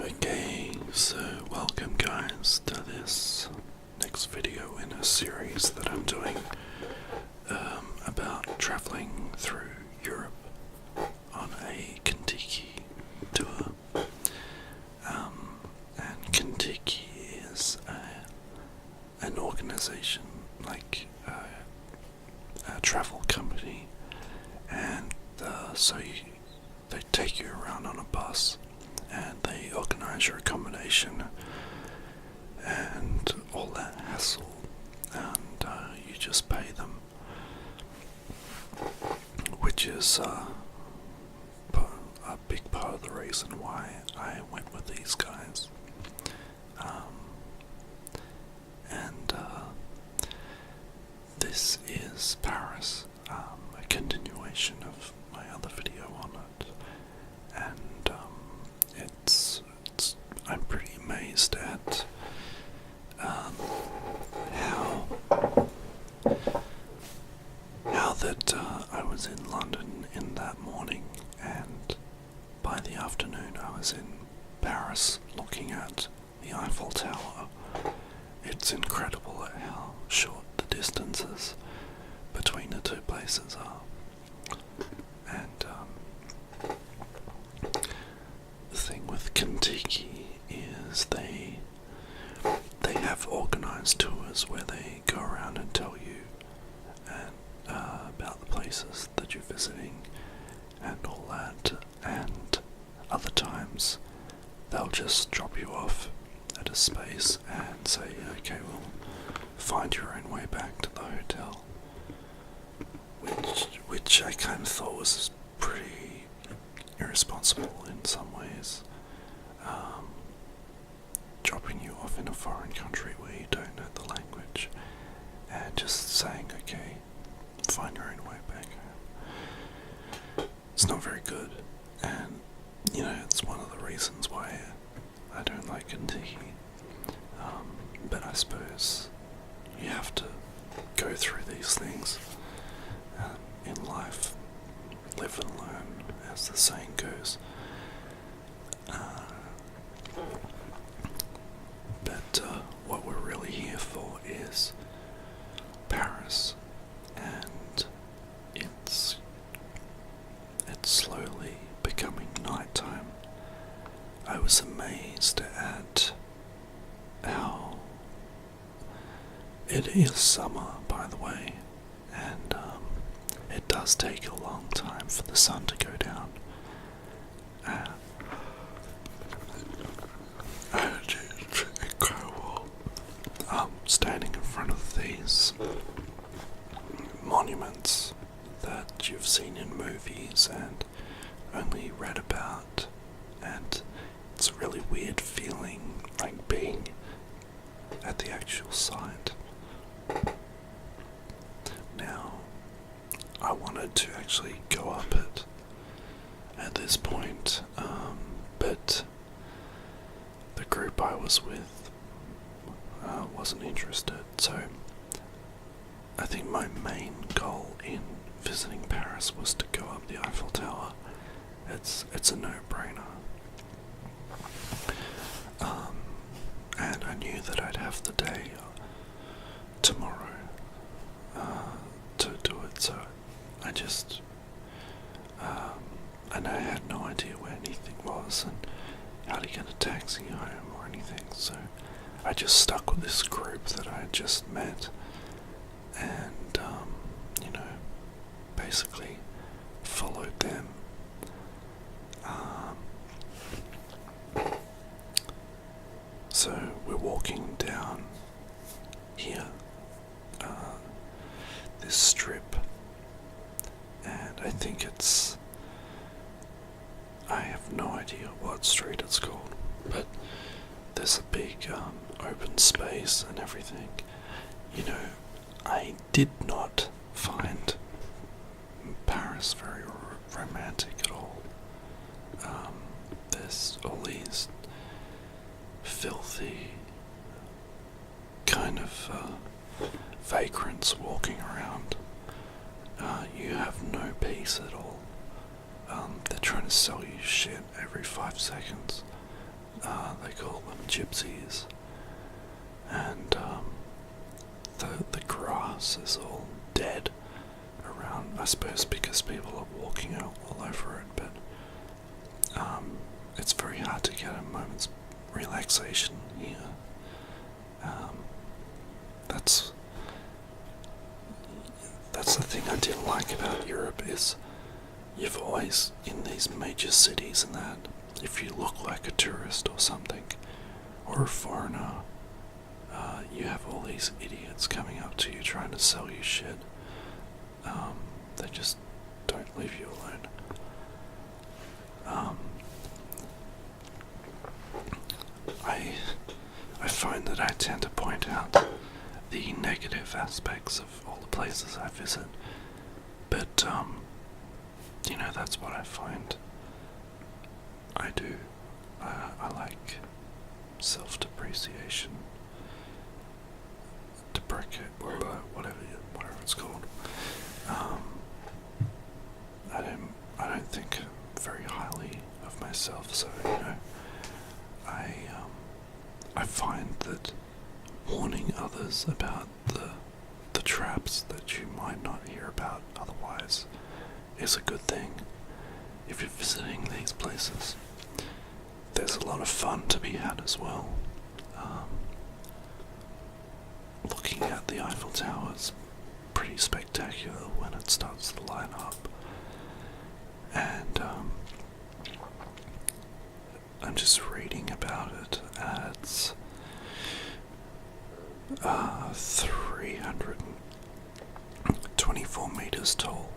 Okay, so welcome guys to this next video in a series that I'm doing about traveling through Europe on a Kentucky tour. And Kentucky is an organization, like a travel company, and they take you around on a bus and they organize your accommodation and all that hassle, and you just pay them, which is a big part of the reason why I went with these guys. And this is Paris, a continuation of my other video on it, and I'm pretty amazed at how that I was in London in that morning, and by the afternoon I was in Paris looking at the Eiffel Tower. It's incredible at how short the distances between the two places are. And the thing with Kentucky is they have organised tours where they go around and tell you about the places that you're visiting and all that, and other times they'll just drop you off at a space and say, okay, well, find your own way back to the hotel, which I kind of thought was pretty irresponsible in some ways. Dropping you off in a foreign country where you don't know the language and just saying, okay, find your own way back home. It's not very good, and it's one of the reasons why I don't like Kentucky. But I suppose you have to go through these things in life. Live and learn, as the saying goes. But what we're really here for is Paris, and it's slowly becoming nighttime. I was amazed at how it is summer, by the way, and it does take a long time for the sun to go down. It's incredible. Standing in front of these monuments that you've seen in movies and only read about, and it's a really weird feeling, like being at the actual site. Now, I wanted to actually go up it at this point, but the group I was with wasn't interested, so I think my main goal in visiting Paris was to go up the Eiffel Tower. It's a no-brainer. And I knew that I'd have the day tomorrow to do it, so and I had no idea where anything was and how to get a taxi home or anything, so I just stuck with this group that I had just met, and basically followed them. So we're walking down here, this strip, and I think I have no idea what street it's called, but there's a big open space and everything. I did not find Paris very romantic at all. There's all these filthy kind of vagrants walking around. You have no peace at all. They're trying to sell you shit every 5 seconds. They call them gypsies. And the grass is all dead around, I suppose because people are walking out all over it, but it's very hard to get a moment's relaxation here. That's the thing I didn't like about Europe, is you've always, in these major cities and that, if you look like a tourist or something, or a foreigner, you have all these idiots coming up to you trying to sell you shit. They just don't leave you alone. I find that I tend to point out the negative aspects of all the places I visit, but that's what I find I do. I like self-depreciation, whatever it's called. I don't think very highly of myself, so I find that warning others about the traps that you might not hear about otherwise is a good thing. If you're visiting these places, there's a lot of fun to be had as well. Looking at the Eiffel Tower is pretty spectacular when it starts to light up, and I'm just reading about it. It's 324 meters tall,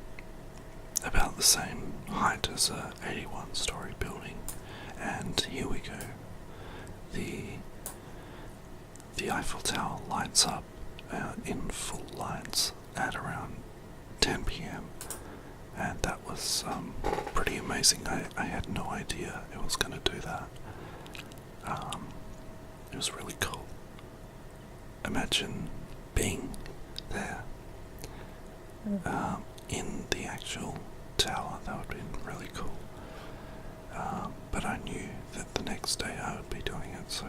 about the same height as a 81-story building. And here we go. The Eiffel Tower lights up in full lights at around 10 p.m. and that was pretty amazing. I had no idea it was going to do that. It was really cool. Imagine being there in the actual tower. That would have been really cool. But I knew that the next day I would be doing it, so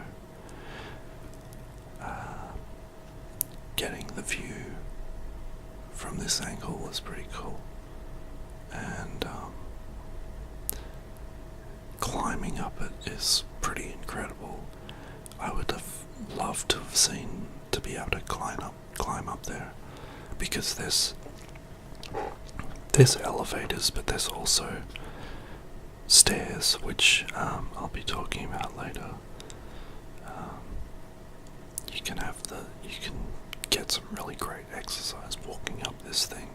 getting the view from this angle was pretty cool, and climbing up it is pretty incredible. I would have loved to be able to climb up there, because there's elevators, but there's also stairs, which I'll be talking about later. You can get some really great exercise walking up this thing,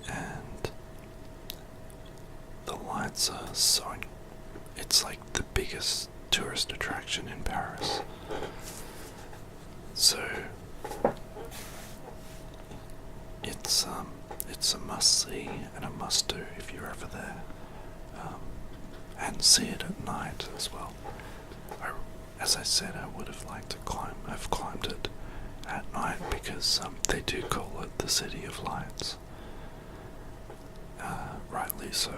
and the lights are it's like the biggest tourist attraction in Paris. So it's a must-see and a must-do if you're ever there, and see it at night as well. As I said, I would have liked to I've climbed it at night, because they do call it the City of Lights, rightly so.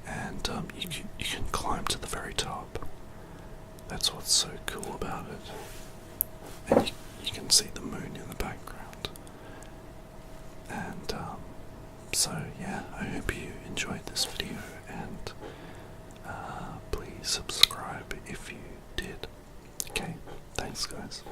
And you can climb to the very top. That's what's so cool about it. And you can see the moon in the background. And so yeah, I hope you enjoyed this video, and please subscribe if you did. Okay, thanks guys.